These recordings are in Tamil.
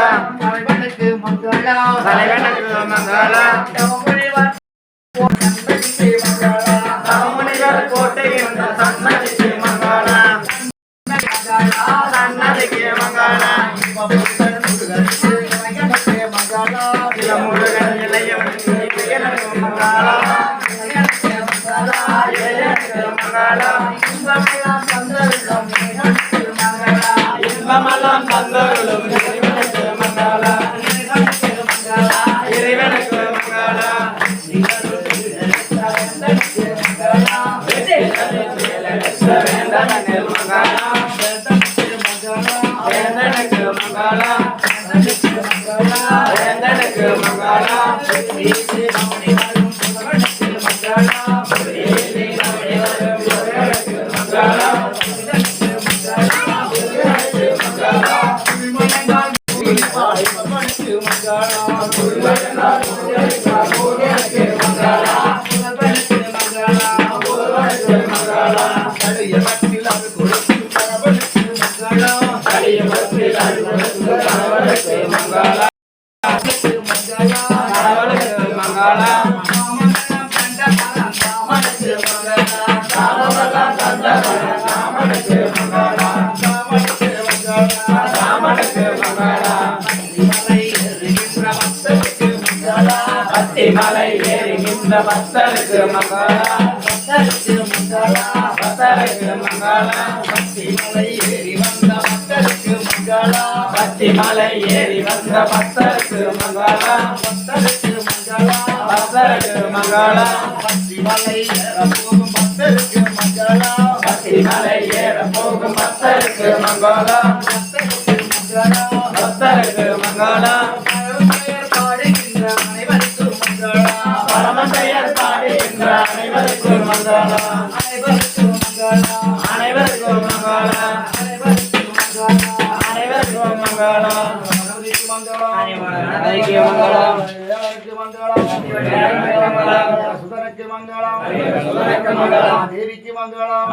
மங்களம் தலைவனுக்கு மங்களம் தலைவனுக்கு மங்களம் முனிவர் கோட்டை என்ற சன்னதிக்கு மங்களம் சன்னதிக்கு மங்களம் முருகன் இளையவனுக்கு மங்களம் இன்பமெல்லாம் தந்தருளும் இறைவனுக்கு மங்களம் இறைவனுக்கு மங்களம் வேந்தனுக்கு மங்களம் வேந்தனுக்கு மங்களம் வேந்தனுக்கு மங்களம் மலை ஏறுகின்ற பக்தருக்கு மங்களம் பக்தருக்கு மங்களம் மலை ஏறி வந்த பக்தருக்கு மங்களம் பக்தி மலை ஏறி வந்த பக்தருக்கு மங்களம் பக்தருக்கு மங்களம் பக்தி மலை ஏற போகும் பக்தருக்கு மங்களம் பக்தி மலை ஏற போகும் பக்தருக்கு மங்களம் பக்தருக்கு மங்களம் பரமபெயர் பாடுகின்ற அனைவருக்கும் மங்களம் அனைவருக்கும் மங்களம் அனைவருக்கும் மங்களம் சுதனுக்கு மங்களம் தேவிக்கு மங்களம்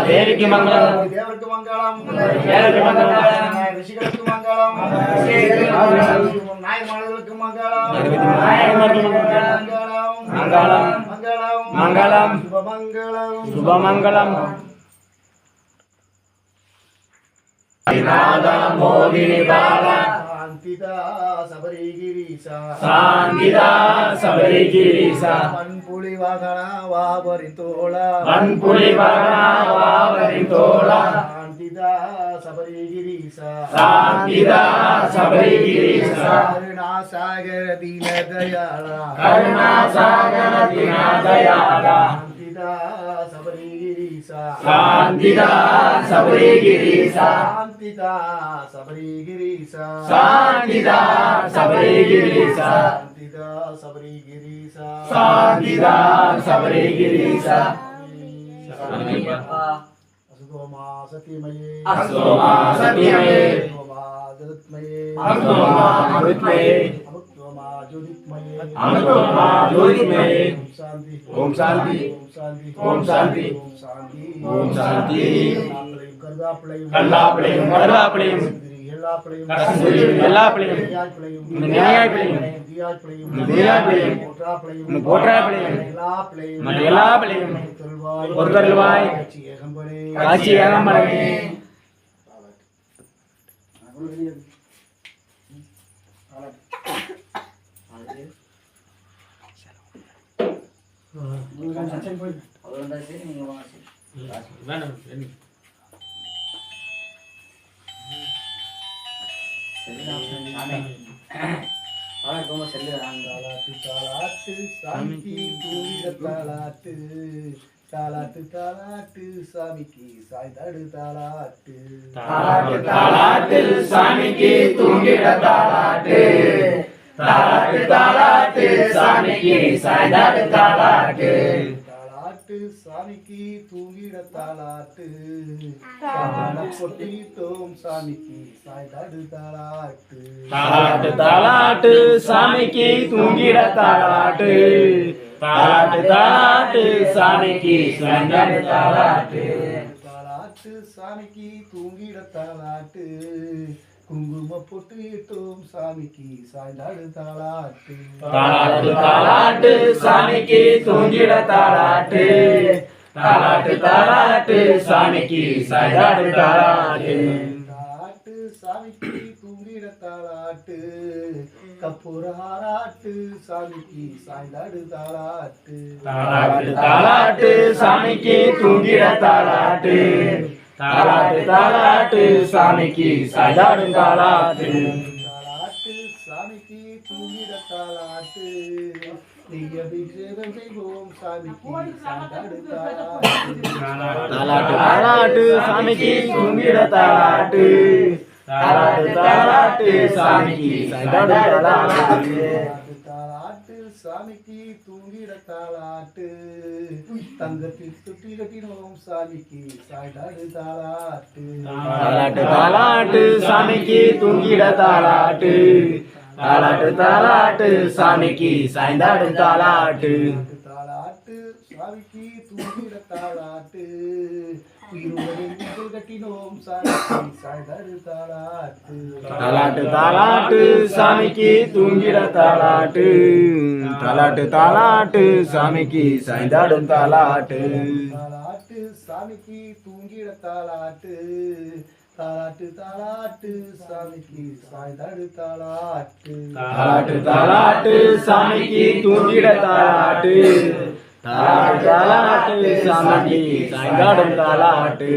தேவிக்கு மங்களம் தேவருக்கு மங்களம் தேவருக்கு மங்களம் ரிஷிகளுக்கு மங்களம் நாயமார்களுக்கு மங்களம் மங்களம் மங்களம் மங்களம் சுபமங்களம் சுபமங்களம் மோகினி பாலா சாந்திதா சபரிகிரீசா சாந்திதா சபரிகிரீசா பண்புலி வாகனா வாபரிதோளா பண்புலி வாகனா வாபரிதோளா சாந்திதா சபரிகிரீசா சாந்திதா சபரிகிரீசா கருணாசாகர தீனதயாளா கருணாசாகர தீனதயாளா சாந்திதா சபரிகிரீசா சாந்திதா சபரிகிரீசா சாந்திதா சபரிகிரீசா சாந்திதா சபரிகிரீசா சாந்திதா சபரிகிரீசா சாந்திதா சபரிகிரீசா அசுதோமா சத்தியமயே அசுதோமா சத்தியமயே அசுதோமா ஜோதித்மயே அசுதோமா ஜோதித்மயே அமுக்தோமா ஜோதித்மயே அமுக்தோமா ஜோதித்மயே ஓம் சாந்தி ஓம் சாந்தி ஓம் சாந்தி ஓம் சாந்தி ஓம் சாந்தி கருதாப்பிளையும் கல்லாப்பிளையும் கருதாப்பிளையும் எல்லாப்பிளையும் எல்லாப்பிளையும் நினையாய்ப்பிளையும் தியாய்ப்பிளையும் போற்றாப்பிளையும் போற்றாப்பிளையும் எல்லாப்பிளையும் எல்லாப்பிளையும் ஒரு தருவாய் காட்சி ஏகம்பனே தாலாட்டு தாலாட்டு சாமிக்கு சாய்தாடு தாலாட்டு தாலாட்டு தாலாட்டு சாமிக்கு தூங்கிட தாலாட்டு தாலாட்டு தாலாட்டு சாமிக்கு சாய்தாடு தாலாட்டு தாலாட்டு சாமிக்கு தூங்கிட தாலாட்டு கொட்டிட்டோம் சாமிக்கு சாய்தாடு தாலாட்டு தாலாட்டு தாலாட்டு சாமிக்கு தூங்கிட தாலாட்டு தாலாட்டு தாலாட்டு சாமிக்கு சாய்தாடு தாலாட்டு தாலாட்டு சாமிக்கு தூங்கிட தாலாட்டு குங்கும பொட்டு இட்டோம் சாமிக்கு சாய்ந்தாடு தாளாட்டு தாலாட்டு தாலாட்டு சாமிக்கு தூங்கிட தாலாட்டு தாலாட்டு தாலாட்டு சாமிக்கு சாய்ந்தாடு தாலாட்டு தாளாட்டு சாமிக்கு தூங்கிட தாளாட்டு கற்பூர ஆராட்டு சாமிக்கு சாய்ந்தாடு தாளாட்டு தாலாட்டு தாலாட்டு சாமிக்கு தூங்கிட தாலாட்டு தாலாட்டு தாலாட்டு சாமிக்கு சாய்ந்தாடு தாலாட்டு தாளாட்டு சாமிக்கு தூங்கிட தாளாட்டு நெய் அபிஷேகம் செய்வோம் சாமிக்கு சாய்ந்தாடு தாளாட்டு தாலாட்டு தாலாட்டு சாமிக்கு தூங்கிட தாலாட்டு தாலாட்டு தாலாட்டு சாமிக்கு சாய்ந்தாடு தாலாட்டு தாளாட்டு சாமிக்கு தூங்கிட தாளாட்டு தங்கத்தில் சுட்டி கட்டினோம் சாமிக்கு சாய்ந்தாடு தாளாட்டு தாலாட்டு தாலாட்டு சாமிக்கு தூங்கிட தாலாட்டு தாலாட்டு தாலாட்டு சாமிக்கு சாய்ந்தாடு தாலாட்டு தாளாட்டு சாமிக்கு தூங்கிட தாளாட்டு உயிருடன் கட்டினோம் சாமிக்கு சாய்ந்தாடு தாளாட்டு தாலாட்டு தாலாட்டு சாமிக்கு தூங்கிட தாலாட்டு தாலாட்டு தாலாட்டு சாமிக்கு சாய்ந்தாடும் தாலாட்டு தாளாட்டு சாமிக்கு தூங்கிட தாளாட்டு தாளாட்டு தாளாட்டு சாமிக்கு சாய்ந்தாடு தாளாட்டு தாலாட்டு தாலாட்டு சாமிக்கு தூங்கிட தாலாட்டு தாலாட்டு தாலாட்டு சாமிக்கு சாய்ந்தாடும் தாலாட்டு